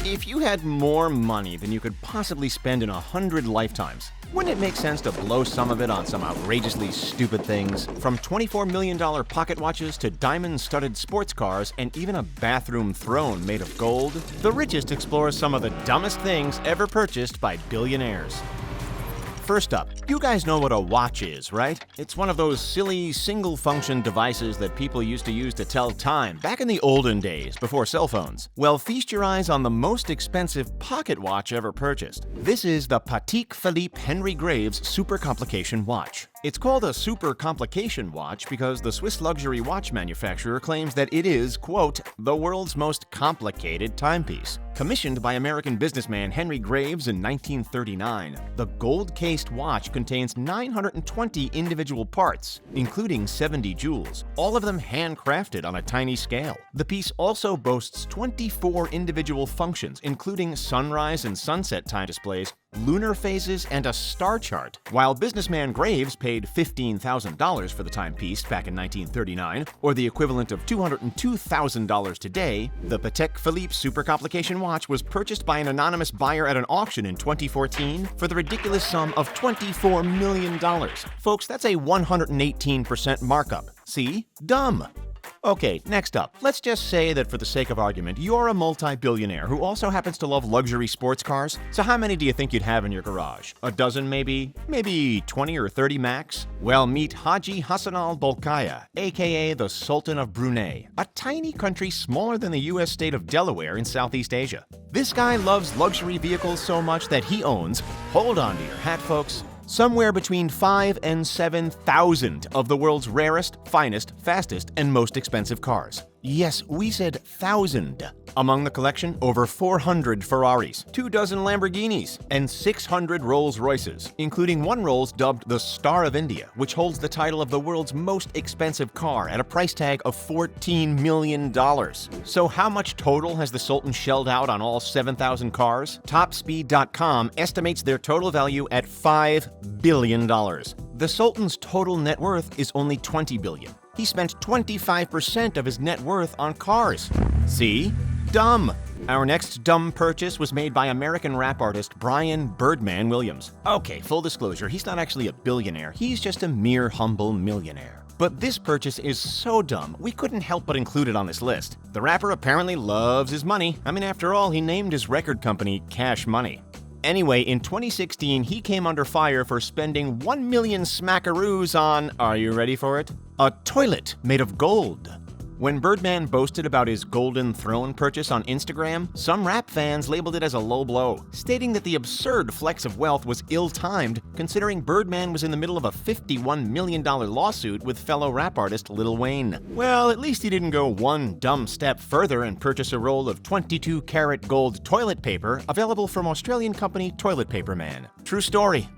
If you had more money than you could possibly spend in 100 lifetimes, wouldn't it make sense to blow some of it on some outrageously stupid things? From $24 million pocket watches to diamond-studded sports cars and even a bathroom throne made of gold, The Richest explores some of the dumbest things ever purchased by billionaires. First up, you guys know what a watch is, right? It's one of those silly, single-function devices that people used to use to tell time back in the olden days, before cell phones. Well, feast your eyes on the most expensive pocket watch ever purchased. This is the Patek Philippe Henry Graves Super Complication Watch. It's called a super complication watch because the Swiss luxury watch manufacturer claims that it is, quote, the world's most complicated timepiece. Commissioned by American businessman Henry Graves in 1939, the gold-cased watch contains 920 individual parts, including 70 jewels, all of them handcrafted on a tiny scale. The piece also boasts 24 individual functions, including sunrise and sunset time displays, lunar phases, and a star chart. While businessman Graves paid $15,000 for the timepiece back in 1939, or the equivalent of $202,000 today, the Patek Philippe Super Complication Watch was purchased by an anonymous buyer at an auction in 2014 for the ridiculous sum of $24 million. Folks, that's a 118% markup. See? Dumb. Okay, next up, let's just say that for the sake of argument, you're a multi-billionaire who also happens to love luxury sports cars. So how many do you think you'd have in your garage? A dozen maybe? Maybe 20 or 30 max? Well, meet Haji Hassan al-Bolkiah, aka the Sultan of Brunei, a tiny country smaller than the US state of Delaware in Southeast Asia. This guy loves luxury vehicles so much that he owns, hold on to your hat folks, somewhere between 5,000 and 7,000 of the world's rarest, finest, fastest, and most expensive cars. Yes, we said 1,000. Among the collection, over 400 Ferraris, 24 Lamborghinis, and 600 Rolls-Royces, including one Rolls dubbed the Star of India, which holds the title of the world's most expensive car at a price tag of $14 million. So how much total has the Sultan shelled out on all 7,000 cars? Topspeed.com estimates their total value at $5 billion. The Sultan's total net worth is only $20 billion. He spent 25% of his net worth on cars. See? Dumb. Our next dumb purchase was made by American rap artist Brian Birdman Williams. Okay, full disclosure, he's not actually a billionaire, he's just a mere humble millionaire. But this purchase is so dumb, we couldn't help but include it on this list. The rapper apparently loves his money. I mean, after all, he named his record company Cash Money. Anyway, in 2016, he came under fire for spending 1 million smackaroos on, are you ready for it? A toilet made of gold. When Birdman boasted about his golden throne purchase on Instagram, some rap fans labeled it as a low blow, stating that the absurd flex of wealth was ill-timed, considering Birdman was in the middle of a $51 million lawsuit with fellow rap artist Lil Wayne. Well, at least he didn't go one dumb step further and purchase a roll of 22-karat gold toilet paper available from Australian company Toilet Paper Man. True story.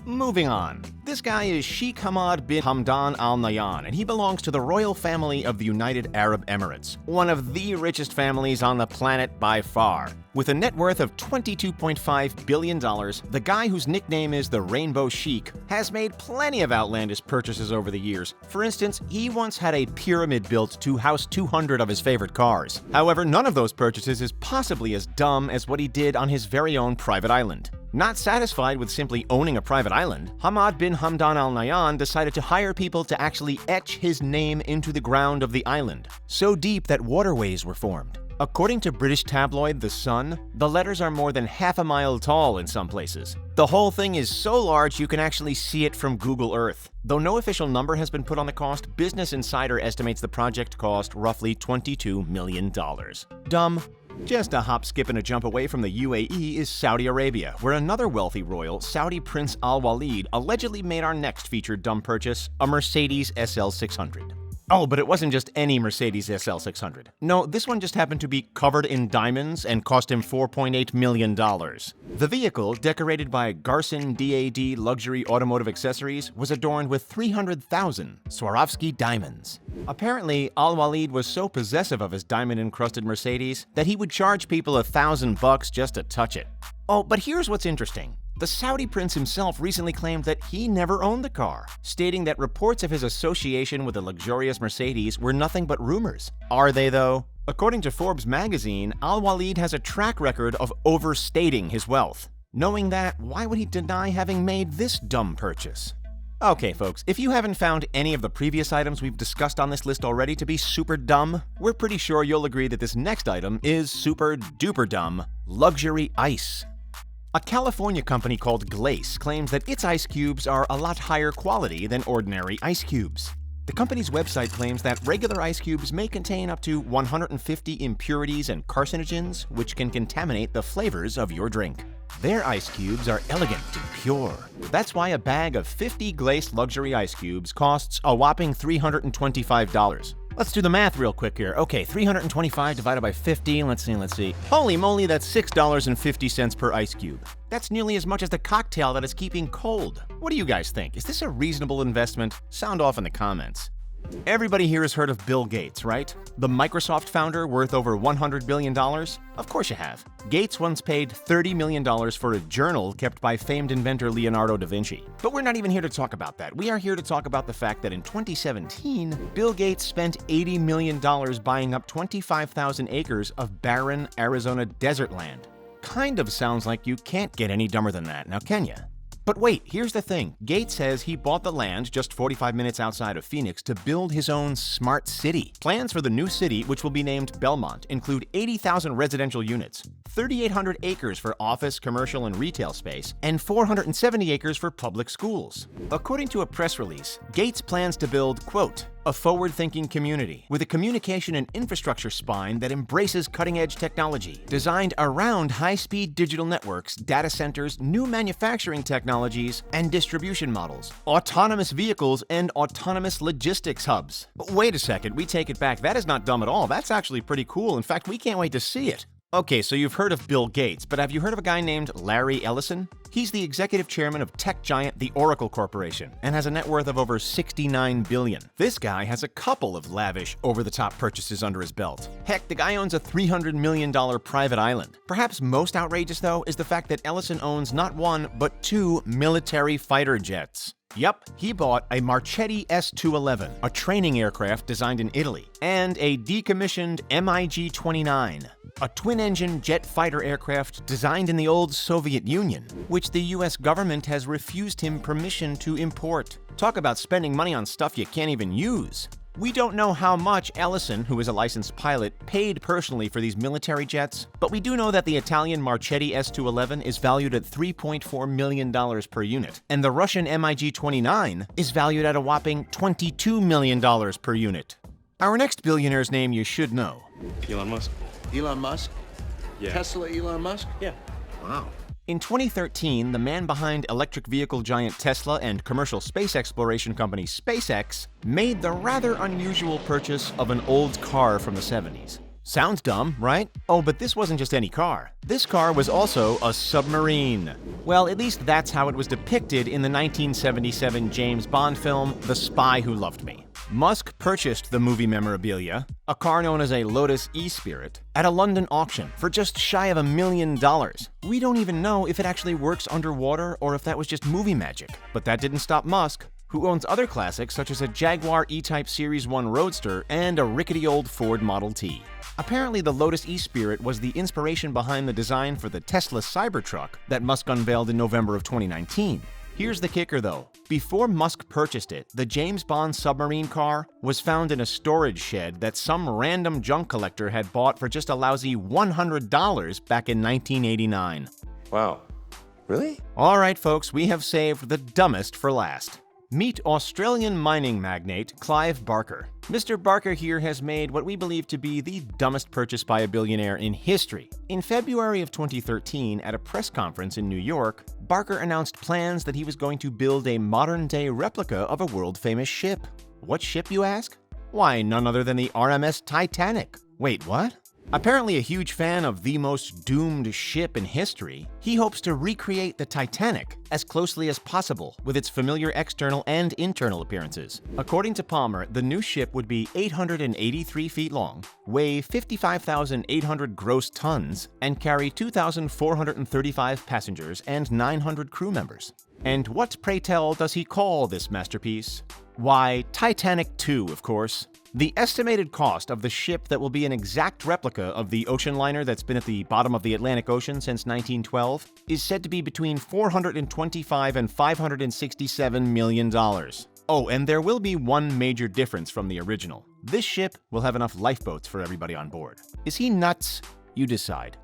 Moving on. This guy is Sheikh Hamad bin Hamdan Al Nahyan, and he belongs to the royal family of the United Arab Emirates, one of the richest families on the planet by far. With a net worth of $22.5 billion, the guy whose nickname is the Rainbow Sheik has made plenty of outlandish purchases over the years. For instance, he once had a pyramid built to house 200 of his favorite cars. However, none of those purchases is possibly as dumb as what he did on his very own private island. Not satisfied with simply owning a private island, Hamad bin Hamdan Al Nahyan decided to hire people to actually etch his name into the ground of the island, so deep that waterways were formed. According to British tabloid The Sun, the letters are more than half a mile tall in some places. The whole thing is so large you can actually see it from Google Earth. Though no official number has been put on the cost, Business Insider estimates the project cost roughly $22 million. Dumb. Just a hop, skip, and a jump away from the UAE is Saudi Arabia, where another wealthy royal, Saudi Prince Al Walid, allegedly made our next featured dumb purchase, a Mercedes SL600. Oh, but it wasn't just any Mercedes SL600. No, this one just happened to be covered in diamonds and cost him $4.8 million. The vehicle, decorated by Garson DAD Luxury Automotive Accessories, was adorned with 300,000 Swarovski diamonds. Apparently, Al-Walid was so possessive of his diamond-encrusted Mercedes that he would charge people $1,000 just to touch it. Oh, but here's what's interesting. The Saudi prince himself recently claimed that he never owned the car, stating that reports of his association with the luxurious Mercedes were nothing but rumors. Are they, though? According to Forbes magazine, Al-Walid has a track record of overstating his wealth. Knowing that, why would he deny having made this dumb purchase? Okay, folks, if you haven't found any of the previous items we've discussed on this list already to be super dumb, we're pretty sure you'll agree that this next item is super duper dumb: luxury ice. A California company called Glace claims that its ice cubes are a lot higher quality than ordinary ice cubes. The company's website claims that regular ice cubes may contain up to 150 impurities and carcinogens, which can contaminate the flavors of your drink. Their ice cubes are elegant and pure. That's why a bag of 50 Glace luxury ice cubes costs a whopping $325. Let's do the math real quick here. Okay, 325 divided by 50, let's see. Holy moly, that's $6.50 per ice cube. That's nearly as much as the cocktail that is keeping cold. What do you guys think? Is this a reasonable investment? Sound off in the comments. Everybody here has heard of Bill Gates, right? The Microsoft founder worth over $100 billion? Of course you have. Gates once paid $30 million for a journal kept by famed inventor Leonardo da Vinci. But we're not even here to talk about that. We are here to talk about the fact that in 2017, Bill Gates spent $80 million buying up 25,000 acres of barren Arizona desert land. Kind of sounds like you can't get any dumber than that, now can ya? But wait, here's the thing. Gates says he bought the land just 45 minutes outside of Phoenix to build his own smart city. Plans for the new city, which will be named Belmont, include 80,000 residential units, 3,800 acres for office, commercial, and retail space, and 470 acres for public schools. According to a press release, Gates plans to build, quote, a forward-thinking community with a communication and infrastructure spine that embraces cutting-edge technology, designed around high-speed digital networks, data centers, new manufacturing technologies, and distribution models, autonomous vehicles, and autonomous logistics hubs. But wait a second, we take it back. That is not dumb at all. That's actually pretty cool. In fact, we can't wait to see it. Okay, so you've heard of Bill Gates, but have you heard of a guy named Larry Ellison? He's the executive chairman of tech giant the Oracle Corporation and has a net worth of over $69 billion. This guy has a couple of lavish, over-the-top purchases under his belt. Heck, the guy owns a $300 million private island. Perhaps most outrageous, though, is the fact that Ellison owns not one, but two military fighter jets. Yup, he bought a Mercedez S-211, a training aircraft designed in Italy, and a decommissioned MiG-29, a twin-engine jet fighter aircraft designed in the old Soviet Union, which the US government has refused him permission to import. Talk about spending money on stuff you can't even use. We don't know how much Ellison, who is a licensed pilot, paid personally for these military jets, but we do know that the Italian Mercedez S-211 is valued at $3.4 million per unit, and the Russian MiG-29 is valued at a whopping $22 million per unit. Our next billionaire's name you should know. Elon Musk. Elon Musk? Yeah. Tesla Elon Musk? Yeah. Wow. In 2013, the man behind electric vehicle giant Tesla and commercial space exploration company SpaceX made the rather unusual purchase of an old car from the 70s. Sounds dumb, right? Oh, but this wasn't just any car. This car was also a submarine. Well, at least that's how it was depicted in the 1977 James Bond film, The Spy Who Loved Me. Musk purchased the movie memorabilia, a car known as a Lotus E-Spirit, at a London auction for just shy of $1 million. We don't even know if it actually works underwater or if that was just movie magic. But that didn't stop Musk, who owns other classics such as a Jaguar E-Type Series 1 Roadster and a rickety old Ford Model T. Apparently, the Lotus E-Spirit was the inspiration behind the design for the Tesla Cybertruck that Musk unveiled in November of 2019. Here's the kicker, though. Before Musk purchased it, the James Bond submarine car was found in a storage shed that some random junk collector had bought for just a lousy $100 back in 1989. Wow. Really? All right, folks, we have saved the dumbest for last. Meet Australian mining magnate Clive Barker. Mr. Barker here has made what we believe to be the dumbest purchase by a billionaire in history. In February of 2013, at a press conference in New York, Barker announced plans that he was going to build a modern-day replica of a world-famous ship. What ship, you ask? Why, none other than the RMS Titanic. Wait, what? Apparently a huge fan of the most doomed ship in history, he hopes to recreate the Titanic as closely as possible with its familiar external and internal appearances. According to Palmer, the new ship would be 883 feet long, weigh 55,800 gross tons, and carry 2,435 passengers and 900 crew members. And what, pray tell, does he call this masterpiece? Why, Titanic 2, of course. The estimated cost of the ship that will be an exact replica of the ocean liner that's been at the bottom of the Atlantic Ocean since 1912 is said to be between $425 and $567 million. Oh, and there will be one major difference from the original. This ship will have enough lifeboats for everybody on board. Is he nuts? You decide.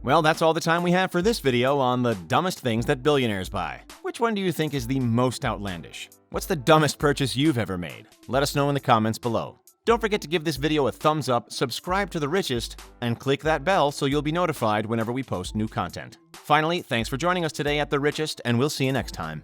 Well, that's all the time we have for this video on the dumbest things that billionaires buy. Which one do you think is the most outlandish? What's the dumbest purchase you've ever made? Let us know in the comments below. Don't forget to give this video a thumbs up, subscribe to The Richest, and click that bell so you'll be notified whenever we post new content. Finally, thanks for joining us today at The Richest, and we'll see you next time.